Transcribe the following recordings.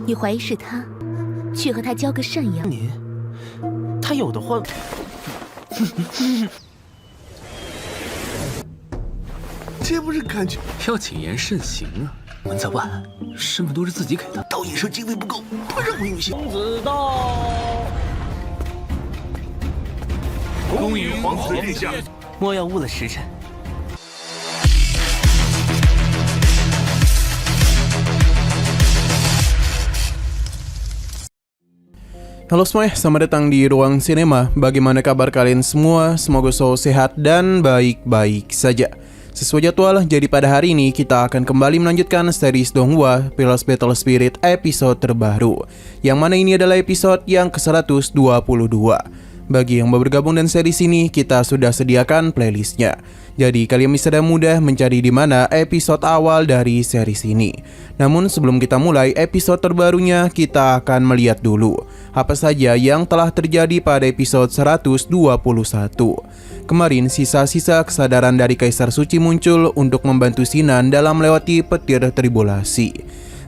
你怀疑是他，去和他交个赡养。您，他有的话，这不是感觉要谨言慎行啊！文在万，身份都是自己给的。导演说经费不够，不让我用心。公子到，恭迎皇子殿下。莫要误了时辰。Halo semuanya, selamat datang di Ruang Sinema. Bagaimana kabar kalian semua? Semoga selalu sehat dan baik-baik saja. Sesuai jadwal, jadi pada hari ini kita akan kembali melanjutkan series Donghua Pillars Battle Spirit episode terbaru, yang mana ini adalah episode yang ke-122. Bagi yang baru bergabung dan series ini, kita sudah sediakan playlistnya. Jadi kalian bisa dengan mudah mencari di mana episode awal dari series ini. Namun sebelum kita mulai episode terbarunya, kita akan melihat dulu apa saja yang telah terjadi pada episode 121. Kemarin sisa-sisa kesadaran dari Kaisar Suci muncul untuk membantu Sinan dalam melewati petir tribulasi.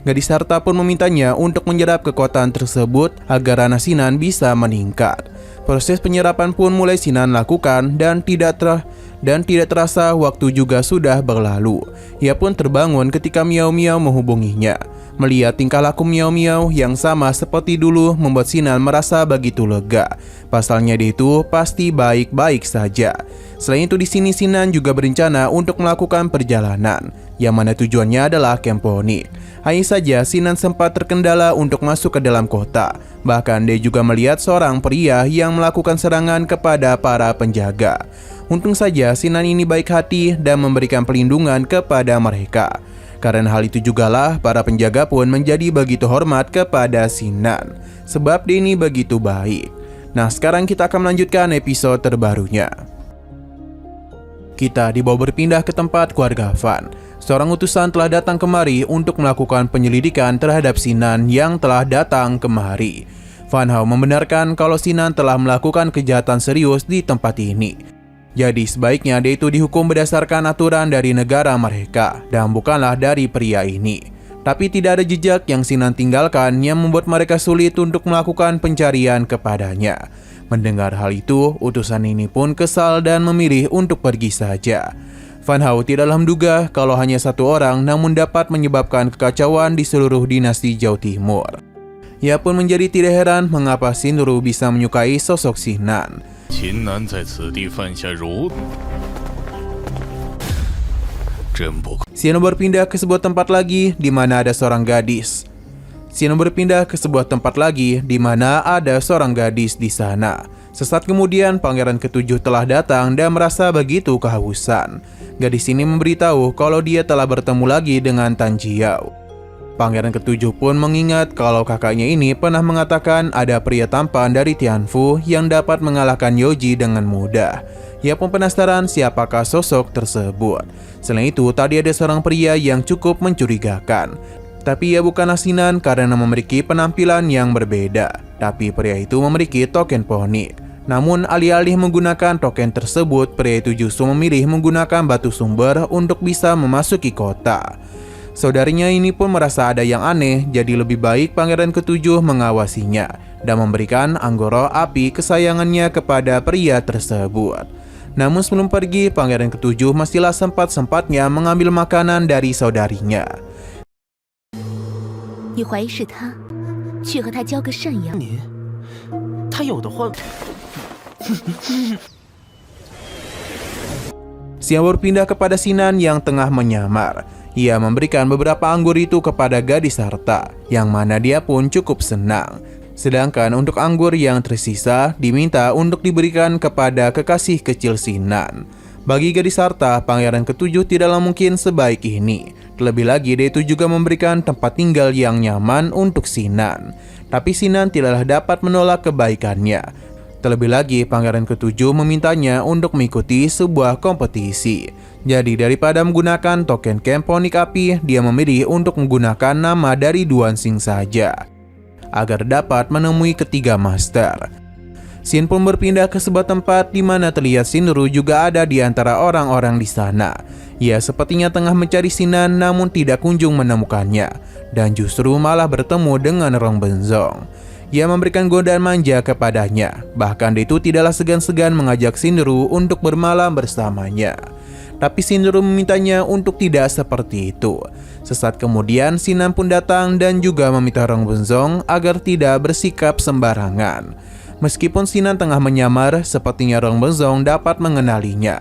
Gadis harta pun memintanya untuk menyerap kekuatan tersebut agar ranah Sinan bisa meningkat. Proses penyerapan pun mulai Sinan lakukan dan tidak terasa waktu juga sudah berlalu. Ia pun terbangun ketika Miao Miao menghubunginya. Melihat tingkah laku Miao Miao yang sama seperti dulu membuat Sinan merasa begitu lega. Pasalnya dia itu pasti baik-baik saja. Selain itu di sini Sinan juga berencana untuk melakukan perjalanan, yang mana tujuannya adalah Kemponik. Hanya saja Sinan sempat terkendala untuk masuk ke dalam kota. Bahkan dia juga melihat seorang pria yang melakukan serangan kepada para penjaga. Untung saja Sinan ini baik hati dan memberikan perlindungan kepada mereka. Karena hal itu jugalah para penjaga pun menjadi begitu hormat kepada Sinan, sebab dia ini begitu baik. Nah, sekarang kita akan melanjutkan episode terbarunya. Kita dibawa berpindah ke tempat keluarga Fan. Seorang utusan telah datang kemari untuk melakukan penyelidikan terhadap Sinan yang telah datang kemari. Fan Hao membenarkan kalau Sinan telah melakukan kejahatan serius di tempat ini. Jadi sebaiknya dia itu dihukum berdasarkan aturan dari negara mereka dan bukanlah dari pria ini. Tapi tidak ada jejak yang Sinan tinggalkan yang membuat mereka sulit untuk melakukan pencarian kepadanya. Mendengar hal itu, utusan ini pun kesal dan memilih untuk pergi saja. Fan Hao tidaklah menduga kalau hanya satu orang namun dapat menyebabkan kekacauan di seluruh dinasti Zhao Timur. Ia pun menjadi tidak heran mengapa Xinru bisa menyukai sosok Sinan. Sinan berpindah ke sebuah tempat lagi di mana ada seorang gadis. Di sana. Sesaat kemudian Pangeran Ketujuh telah datang dan merasa begitu kehausan. Gadis ini memberitahu kalau dia telah bertemu lagi dengan Tan Jiao. Pangeran Ketujuh pun mengingat kalau kakaknya ini pernah mengatakan ada pria tampan dari Tianfu yang dapat mengalahkan Yoji dengan mudah. Ia pun penasaran siapakah sosok tersebut. Selain itu, tadi ada seorang pria yang cukup mencurigakan. Tapi ia bukanlah Sinan karena memiliki penampilan yang berbeda. Tapi pria itu memiliki token ponik. Namun alih-alih menggunakan token tersebut, pria itu justru memilih menggunakan batu sumber untuk bisa memasuki kota. Saudarinya ini pun merasa ada yang aneh, jadi lebih baik Pangeran Ketujuh mengawasinya dan memberikan anggoro api kesayangannya kepada pria tersebut. Namun sebelum pergi, Pangeran Ketujuh masihlah sempat-sempatnya mengambil makanan dari saudarinya. 你怀疑是他，去和他交个赡养。您，他有的话。Siang berpindah kepada Sinan yang tengah menyamar. Ia memberikan beberapa anggur itu kepada gadis harta, yang mana dia pun cukup senang. Sedangkan untuk anggur yang tersisa diminta untuk diberikan kepada kekasih kecil Sinan. Bagi gadis harta, Pangeran Ketujuh tidaklah mungkin sebaik ini. Terlebih lagi dia itu juga memberikan tempat tinggal yang nyaman untuk Sinan. Tapi Sinan tidaklah dapat menolak kebaikannya. Terlebih lagi Pangeran Ketujuh memintanya untuk mengikuti sebuah kompetisi. Jadi daripada menggunakan token Kemponik api, dia memilih untuk menggunakan nama dari Duansing saja agar dapat menemui ketiga master. Scene pun berpindah ke sebuah tempat di mana terlihat Shinru juga ada di antara orang-orang di sana. Ia sepertinya tengah mencari Sinan namun tidak kunjung menemukannya, dan justru malah bertemu dengan Rong Benzong. Ia memberikan godaan manja kepadanya, bahkan dia itu tidaklah segan-segan mengajak Shinru untuk bermalam bersamanya. Tapi Shinru memintanya untuk tidak seperti itu. Sesaat kemudian Sinan pun datang dan juga meminta Rong Benzong agar tidak bersikap sembarangan. Meskipun Sinan tengah menyamar, sepertinya Rong Benzong dapat mengenalinya.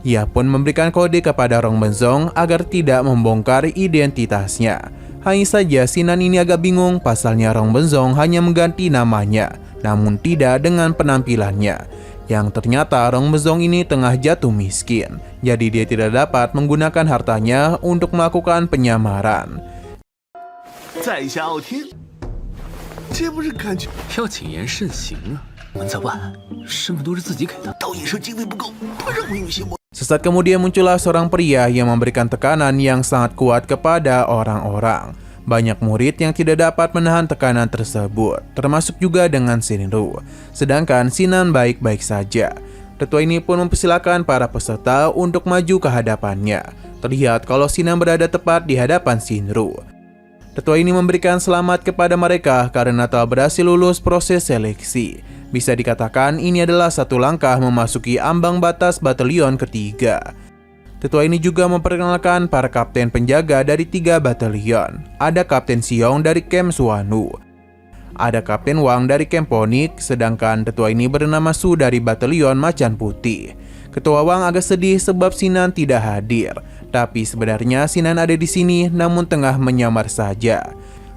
Ia pun memberikan kode kepada Rong Benzong agar tidak membongkar identitasnya. Hanya saja Sinan ini agak bingung, pasalnya Rong Benzong hanya mengganti namanya, namun tidak dengan penampilannya. Yang ternyata Rong Benzong ini tengah jatuh miskin, jadi dia tidak dapat menggunakan hartanya untuk melakukan penyamaran. 在下傲天，这不是感觉 要谨言慎行啊！文在万，身份都是自己给的。 导演说经费不够，不让我用些魔。 Sesaat kemudian muncullah seorang pria yang memberikan tekanan yang sangat kuat kepada orang-orang. Banyak murid yang tidak dapat menahan tekanan tersebut, termasuk juga dengan Shinru. Sedangkan Sinan baik-baik saja. Tetua ini pun mempersilakan para peserta untuk maju ke hadapannya. Terlihat kalau Sinan berada tepat di hadapan Shinru. Tetua ini memberikan selamat kepada mereka karena telah berhasil lulus proses seleksi. Bisa dikatakan ini adalah satu langkah memasuki ambang batas batalion ketiga. Tetua ini juga memperkenalkan para kapten penjaga dari 3 batalion. Ada Kapten Xiong dari Camp Suanu, ada Kapten Wang dari Camp Ponik, sedangkan tetua ini bernama Su dari batalion Macan Putih. Ketua Wang agak sedih sebab Sinan tidak hadir, tapi sebenarnya Sinan ada di sini namun tengah menyamar saja.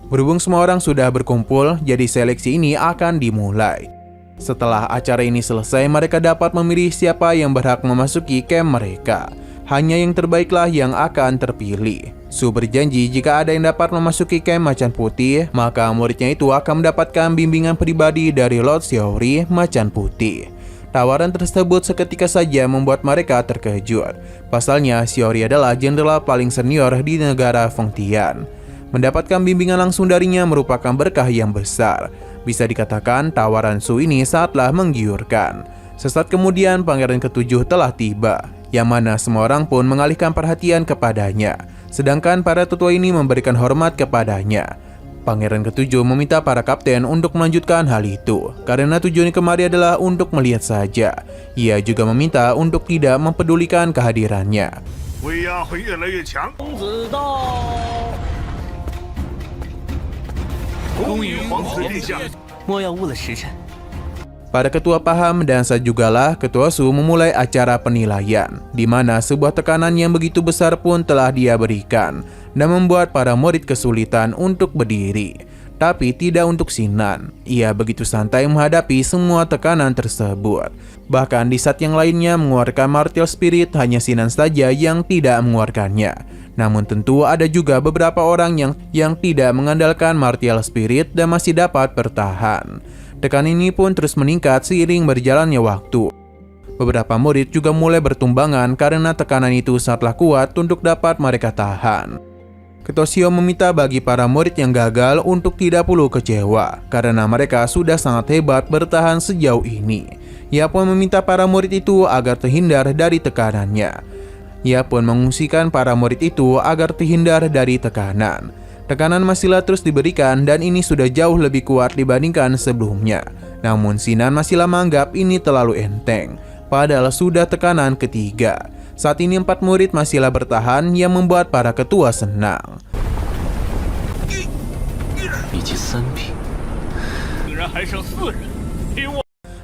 Berhubung semua orang sudah berkumpul, jadi seleksi ini akan dimulai. Setelah acara ini selesai, mereka dapat memilih siapa yang berhak memasuki camp mereka. Hanya yang terbaiklah yang akan terpilih. Su berjanji jika ada yang dapat memasuki camp Macan Putih, maka muridnya itu akan mendapatkan bimbingan pribadi dari Lord Xiaori Macan Putih. Tawaran tersebut seketika saja membuat mereka terkejut. Pasalnya, Xiaori adalah jenderal paling senior di negara Fengtian. Mendapatkan bimbingan langsung darinya merupakan berkah yang besar. Bisa dikatakan tawaran Su ini sangatlah menggiurkan. Sesaat kemudian Pangeran ke-7 telah tiba, yang mana semua orang pun mengalihkan perhatian kepadanya. Sedangkan para tetua ini memberikan hormat kepadanya. Pangeran ke-7 meminta para kapten untuk melanjutkan hal itu, karena tujuan kemari adalah untuk melihat saja. Ia juga meminta untuk tidak mempedulikan kehadirannya. 威压会越来越强。恭迎皇子殿下。莫要误了时辰。 Para ketua paham dan saat jugalah ketua Su memulai acara penilaian, di mana sebuah tekanan yang begitu besar pun telah dia berikan dan membuat para murid kesulitan untuk berdiri. Tapi tidak untuk Sinan, ia begitu santai menghadapi semua tekanan tersebut. Bahkan di saat yang lainnya mengeluarkan Martial Spirit, hanya Sinan saja yang tidak mengeluarkannya. Namun tentu ada juga beberapa orang yang tidak mengandalkan Martial Spirit dan masih dapat bertahan. Tekanan ini pun terus meningkat seiring berjalannya waktu. Beberapa murid juga mulai bertumbangan karena tekanan itu sangatlah kuat untuk dapat mereka tahan. Ketua Xiao meminta bagi para murid yang gagal untuk tidak perlu kecewa, karena mereka sudah sangat hebat bertahan sejauh ini. Ia pun meminta para murid itu agar terhindar dari tekanannya. Ia pun mengungsikan para murid itu agar terhindar dari tekanan. Tekanan masihlah terus diberikan dan ini sudah jauh lebih kuat dibandingkan sebelumnya. Namun Sinan masihlah menganggap ini terlalu enteng, padahal sudah tekanan ketiga. Saat ini 4 murid masihlah bertahan yang membuat para ketua senang.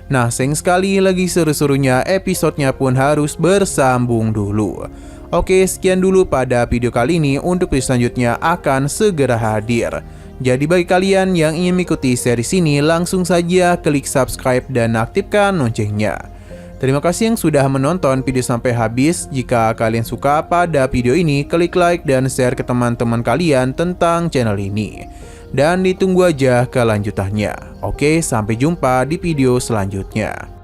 Nah, sayang sekali lagi seru-serunya episodenya pun harus bersambung dulu. Oke, sekian dulu pada video kali ini. Untuk video selanjutnya akan segera hadir. Jadi bagi kalian yang ingin mengikuti series ini, langsung saja klik subscribe dan aktifkan loncengnya. Terima kasih yang sudah menonton video sampai habis. Jika kalian suka pada video ini, klik like dan share ke teman-teman kalian tentang channel ini. Dan ditunggu aja kelanjutannya. Oke, sampai jumpa di video selanjutnya.